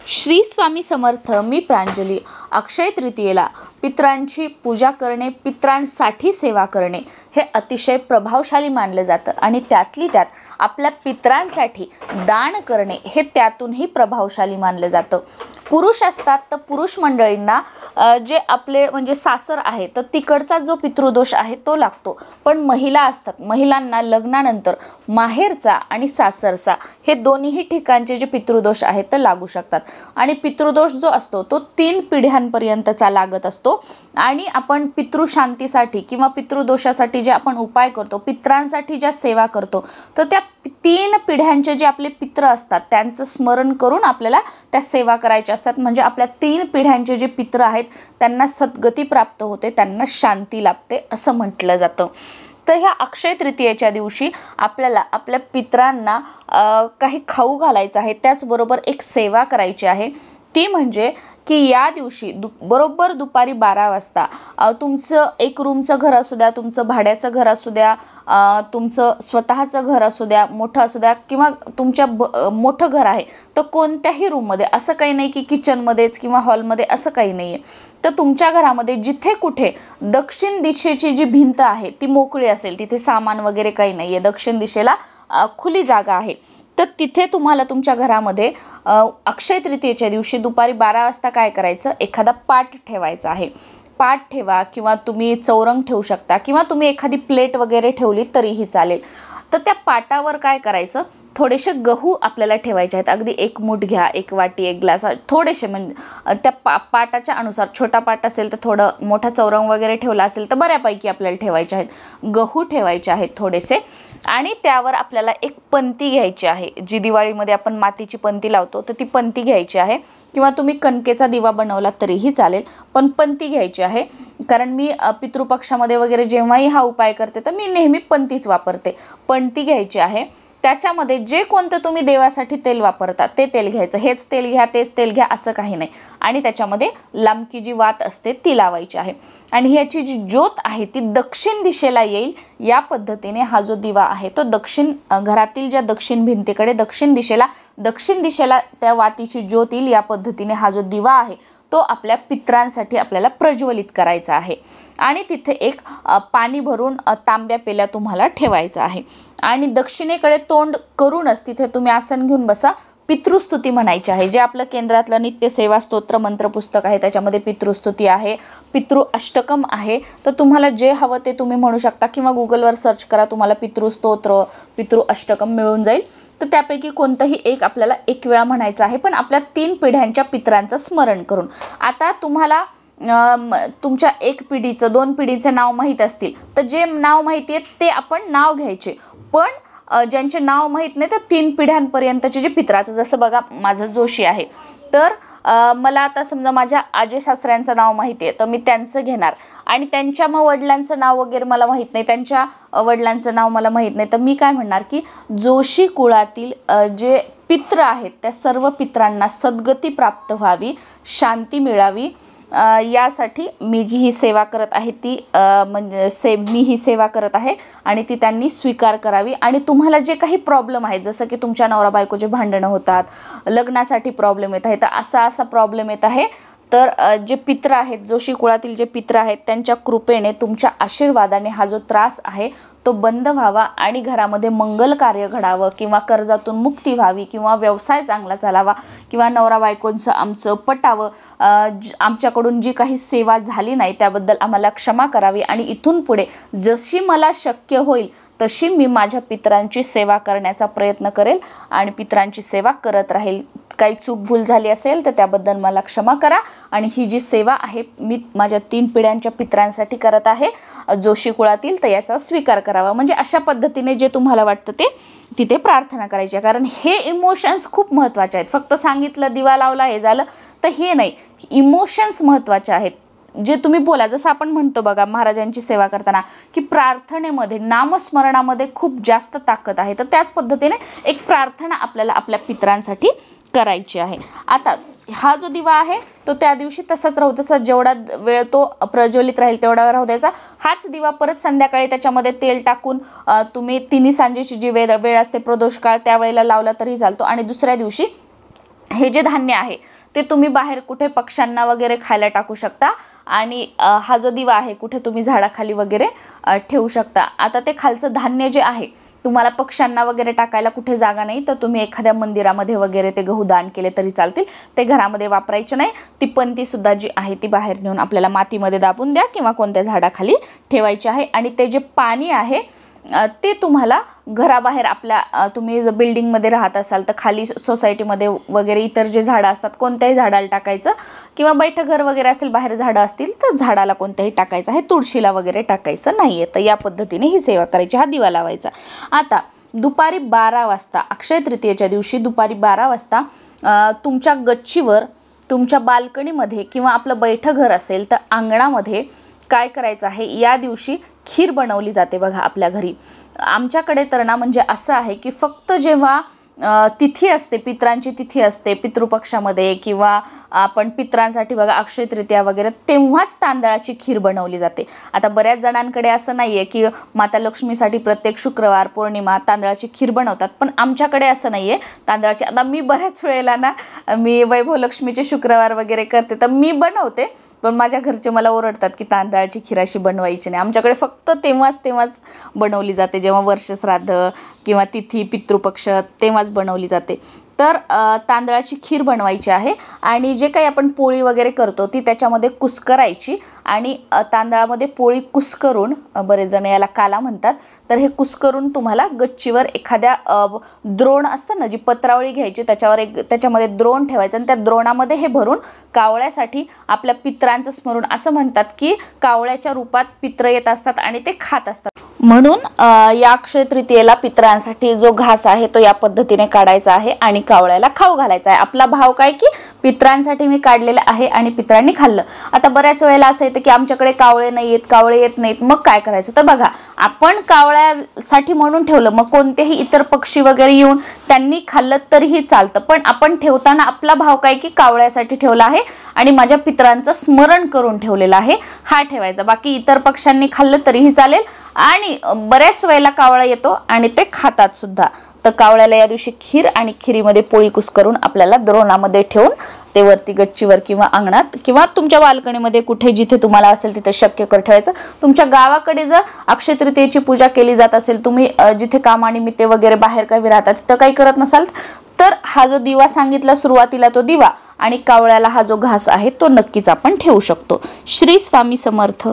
श्री स्वामी समर्थ. मी प्रांजली. अक्षय तृतीयेला पितरांची पूजा करणे, पितरांसाठी सेवा करणे हे अतिशय प्रभावशाली मानलं जातं आणि त्यातली त्यात आपल्या पितरांसाठी दान करणे हे त्यातूनही प्रभावशाली मानलं जातं. पुरुष असतात तर पुरुष मंडळींना जे आपले म्हणजे सासर आहे तर तिकडचा जो पितृदोष आहे तो लागतो. पण महिला असतात, महिलांना लग्नानंतर माहेरचा आणि सासरचा हे दोन्हीही ठिकाणचे जे पितृदोष आहेत ते लागू शकतात. आणि पितृदोष जो असतो तो 3 पिढ्यांपर्यंतचा लागत असतो. आणि आपण पितृशांतीसाठी किंवा पितृदोषासाठी जे आपण उपाय करतो, पितरांसाठी ज्या सेवा करतो, तर त्या 3 पिढ्यांचे जे आपले पित्र असतात त्यांचं स्मरण करून आपल्याला त्या सेवा करायच्या असतात. म्हणजे आपल्या 3 पिढ्यांचे जे पित्र आहेत त्यांना सद्गती प्राप्त होते, त्यांना शांती लाभते असं म्हटलं जातं. तर ह्या अक्षय तृतीयेच्या दिवशी आपल्याला आपल्या पितरांना काही खाऊ घालायचं आहे, त्याचबरोबर एक सेवा करायची आहे. ती म्हणजे की या दिवशी बरोबर दुपारी 12 वाजता तुमचं एक रूमचं घर असू द्या, तुमचं भाड्याचं घर असू द्या, तुमचं स्वतःचं घर असू द्या, मोठं असू द्या किंवा तुमच्या मोठं घर आहे तर कोणत्याही रूममध्ये, असं काही नाही की किचनमध्येच किंवा हॉलमध्ये, असं काही नाही आहे. तर तुमच्या घरामध्ये जिथे कुठे दक्षिण दिशेची जी भिंत आहे ती मोकळी असेल, तिथे सामान वगैरे काही नाही आहे, दक्षिण दिशेला खुली जागा आहे, तर तिथे तुम्हाला तुमच्या घरामध्ये अक्षय तृतीयेच्या दिवशी दुपारी 12 वाजता काय करायचं, एखादा पाट ठेवायचा आहे. पाट ठेवा किंवा तुम्ही चौरंग ठेवू शकता किंवा तुम्ही एखादी प्लेट वगैरे ठेवली तरीही चालेल. तर त्या पाटावर काय करायचं, थोडेसे गहू आपल्याला ठेवायचे आहेत. अगदी 1 मूठ घ्या, 1 वाटी, 1 ग्लास, थोडेसे म्हणजे त्या पाटाच्या अनुसार. छोटा पाट असेल तर थोडं, मोठा चौरंग वगैरे ठेवला असेल तर बऱ्यापैकी आपल्याला ठेवायचे आहेत. गहू ठेवायचे आहेत थोडेसे आणि त्यावर आपल्याला एक पंती घ्यायची आहे. जी दिवाळीमध्ये आपण मातीची पंती लावतो तर ती पंती घ्यायची आहे किंवा तुम्ही कणकेचा दिवा बनवला तरीही चालेल, पण पंती घ्यायची आहे. कारण मी पितृपक्षामध्ये वगैरे जेव्हाही हा उपाय करते तर मी नेहमी पंतीच वापरते. पंती घ्यायची आहे, त्याच्यामध्ये जे कोणतं तुम्ही देवासाठी तेल वापरता ते तेल घ्यायचं. हेच तेल घ्या, तेच तेल घ्या असं काही नाही. आणि त्याच्यामध्ये लांबकी जी वात असते ती लावायची आहे. आणि ह्याची जी ज्योत आहे ती दक्षिण दिशेला येईल या पद्धतीने हा जो दिवा आहे तो घरातील ज्या दक्षिण भिंतीकडे दक्षिण दिशेला त्या वातीची ज्योत येईल या पद्धतीने हा जो दिवा आहे तो आपल्या पितरांसाठी आपल्याला प्रज्वलित करायचा आहे. आणि तिथे एक पाणी भरून तांब्या पेल्या तुम्हाला ठेवायचा आहे. आणि दक्षिणेकडे तोंड करूनच तिथे तुम्ही आसन घेऊन बसा. पितृस्तुती म्हणायची आहे. जे आपलं केंद्रातलं नित्य सेवा स्तोत्र मंत्र पुस्तक आहे त्याच्यामध्ये पितृस्तुती आहे, पितृ अष्टकम आहे. तर तुम्हाला जे हवं ते तुम्ही म्हणू शकता किंवा गुगलवर सर्च करा, तुम्हाला पितृस्तोत्र, पितृ अष्टकम मिळून जाईल. तर त्यापैकी कोणतंही एक आपल्याला 1 वेळा म्हणायचं आहे, पण आपल्या 3 पिढ्यांच्या पितरांचं स्मरण करून. आता तुम्हाला तुमच्या 1 पिढीचं 2 पिढीचं नाव माहीत असतील तर जे नाव माहिती आहे ते आपण नाव घ्यायचे. पण ज्यांचे नाव माहीत नाही तर 3 पिढ्यांपर्यंतचे जे पितराचं, जसं बघा माझं जोशी आहे तर मला आता समजा माझ्या आजी सासऱ्यांचं नाव माहिती आहे तर मी त्यांचं घेणार. आणि त्यांच्या मग वडिलांचं नाव वगैरे मला माहीत नाही, त्यांच्या वडिलांचं नाव मला माहीत नाही, तर मी काय म्हणणार की जोशी कुळातील जे पित्र आहेत त्या सर्व पित्रांना सद्गती प्राप्त व्हावी, शांती मिळावी, यासाठी मी जी ही सेवा करत आहे ती म्हणजे मी ही सेवा करत आहे आणि ती त्यांनी स्वीकार करावी. आणि तुम्हाला जे काही प्रॉब्लेम आहेत, जसं की तुमच्या नवरा बायकोचे भांडणं होतात, लग्नासाठी प्रॉब्लेम येत आहे, तर असा प्रॉब्लेम येत आहे, तर जे पित्र आहेत, जोशी कुळातील जे पित्र आहेत त्यांच्या कृपेने, तुमच्या आशीर्वादाने हा जो त्रास आहे तो बंद व्हावा आणि घरामध्ये मंगल कार्य घडावं किंवा कर्जातून मुक्ती व्हावी किंवा व्यवसाय चांगला चालावा किंवा नवरा बायकोंचं आमचं पटावं, आमच्याकडून जी काही सेवा झाली नाही त्याबद्दल आम्हाला क्षमा करावी आणि इथून पुढे जशी मला शक्य होईल तशी मी माझ्या पितरांची सेवा करण्याचा प्रयत्न करेल आणि पितरांची सेवा करत राहील. काही चूक भूल झाली असेल तर त्याबद्दल मला क्षमा करा. आणि ही जी सेवा आहे मी माझ्या 3 पिढ्यांच्या पितरांसाठी करत आहे जोशी कुळातील, तर याचा स्वीकार करावा. म्हणजे अशा पद्धतीने जे तुम्हाला वाटतं ते तिथे प्रार्थना करायची आहे. कारण हे इमोशन्स खूप महत्त्वाचे आहेत. फक्त सांगितलं, दिवा लावला, हे झालं, तर हे नाही. इमोशन्स महत्त्वाचे आहेत. जे तुम्ही बोला, जसं आपण म्हणतो बघा महाराजांची सेवा करताना की प्रार्थनेमध्ये, नामस्मरणामध्ये खूप जास्त ताकद आहे. तर त्याच पद्धतीने एक प्रार्थना आपल्याला आपल्या पितरांसाठी करायची आहे. आता हा जो दिवा आहे तो त्या दिवशी तसाच राहू, तसा जेवढा वेळ तो प्रज्वलित राहील तेवढा वेळ राहू द्यायचा. हाच दिवा परत संध्याकाळी त्याच्यामध्ये तेल टाकून तुम्ही तिन्ही सांजेची जी वेळ असते प्रदोष काळ त्यावेळेला लावला तरी चालतो. आणि दुसऱ्या दिवशी हे जे धान्य आहे ते तुम्ही बाहेर कुठे पक्ष्यांना वगैरे खायला टाकू शकता आणि हा जो दिवा आहे कुठे तुम्ही झाडाखाली वगैरे ठेवू शकता। आता ते खालचं धान्य जे आहे तुम्हाला पक्ष्यांना वगैरे टाकायला कुठे जागा नाही तर तुम्ही एखाद्या मंदिरामध्ये वगैरे ते गहू दान केले तरी चालतील, ते घरामध्ये वापरायचे नाही। ती पंती सुद्धा जी आहे ती बाहेर नेऊन आपल्याला मातीमध्ये दाबून द्या किंवा कोणत्या झाडाखाली ठेवायची आहे। आणि ते जे पाणी आहे ते तुम्हाला घराबाहेर आपल्या तुम्ही जर बिल्डिंगमध्ये राहत असाल तर खाली सोसायटीमध्ये वगैरे इतर जे झाडं असतात कोणत्याही झाडाला टाकायचं, किंवा बैठक घर वगैरे असेल बाहेर झाडं असतील तर झाडाला कोणत्याही टाकायचं आहे, तुळशीला वगैरे टाकायचं नाही आहे। तर या पद्धतीने ही सेवा करायची, हा दिवा लावायचा। आता दुपारी 12 वाजता अक्षय तृतीयेच्या दिवशी दुपारी 12 वाजता तुमच्या गच्चीवर, तुमच्या बाल्कनीमध्ये किंवा आपलं बैठक घर असेल तर अंगणामध्ये काय करायचं आहे, या दिवशी खीर बनवली जाते बघा आपल्या घरी। आमच्याकडे तर ना म्हणजे असं आहे की फक्त जेव्हा तिथी असते, पितरांची तिथी असते पितृपक्षामध्ये किंवा आपण पितरांसाठी बघा अक्षय तृतीया वगैरे, तेव्हाच तांदळाची खीर बनवली जाते। आता बऱ्याच जणांकडे असं नाही आहे की माता लक्ष्मीसाठी प्रत्येक शुक्रवार पौर्णिमा तांदळाची खीर बनवतात, पण आमच्याकडे असं नाही आहे तांदळाची। आता मी बऱ्याच वेळेला ना मी वैभव लक्ष्मीचे शुक्रवार वगैरे करते तर मी बनवते, पण माझ्या घरचे मला ओरडतात की तांदळाची खीर अशी बनवायची नाही। आमच्याकडे फक्त तेव्हाच बनवली जाते, जेव्हा वर्षश्राद्ध किंवा तिथी पितृपक्ष तेव्हाच बनवली जाते। तर तांदळाची खीर बनवायची आहे आणि जे काही आपण पोळी वगैरे करतो ती त्याच्यामध्ये कुस्करायची आणि तांदळामध्ये पोळी कुस्करून, बरेच जण याला काला म्हणतात, तर हे कुस्करून तुम्हाला गच्चीवर एखाद्या द्रोण असतं ना, जी पत्रावळी घ्यायची त्याच्यावर त्याच्यामध्ये द्रोण ठेवायचं आणि त्या द्रोणामध्ये हे भरून कावळ्यासाठी आपल्या पितरांचं स्मरण, असं म्हणतात की कावळ्याच्या रूपात पित्र येत असतात आणि ते खात असतात, म्हणून या अक्षय तृतीयेला पितरांसाठी जो घास आहे तो या पद्धतीने काढायचा आहे आणि कावळ्याला खाऊ घालायचा आहे। आपला भाव काय की पितरांसाठी मी काढलेलं आहे आणि पितरांनी खाल्लं। आता बऱ्याच वेळेला असं येतं की आमच्याकडे कावळे नाही आहेत, कावळे येत नाहीत, मग काय करायचं? तर बघा, आपण कावळ्यासाठी म्हणून ठेवलं, मग कोणतेही इतर पक्षी वगैरे येऊन त्यांनी खाल्लं तरीही चालतं, पण आपण ठेवताना आपला भाव काय की कावळ्यासाठी ठेवला आहे आणि माझ्या पितरांचं स्मरण करून ठेवलेलं आहे, हा ठेवायचा। बाकी इतर पक्ष्यांनी खाल्लं तरीही चालेल आणि बऱ्याच वेळेला कावळा येतो आणि ते खातात सुद्धा। तर कावळ्याला या दिवशी खीर आणि खिरीमध्ये पोळी कुस्करून आपल्याला द्रोणामध्ये ठेवून ते वरती गच्चीवर किंवा अंगणात किंवा तुमच्या बाल्कनीमध्ये कुठे जिथे तुम्हाला असेल तिथे शक्यकर ठेवायचं। तुमच्या गावाकडे जर अक्षय तृतीयेची पूजा केली जात असेल, तुम्ही जिथे कामानिमित्त वगैरे बाहेर काही राहतात तिथं काही करत नसाल तर हा जो दिवा सांगितला सुरुवातीला तो दिवा आणि कावळ्याला हा जो घास आहे तो नक्कीच आपण ठेवू शकतो। श्री स्वामी समर्थ।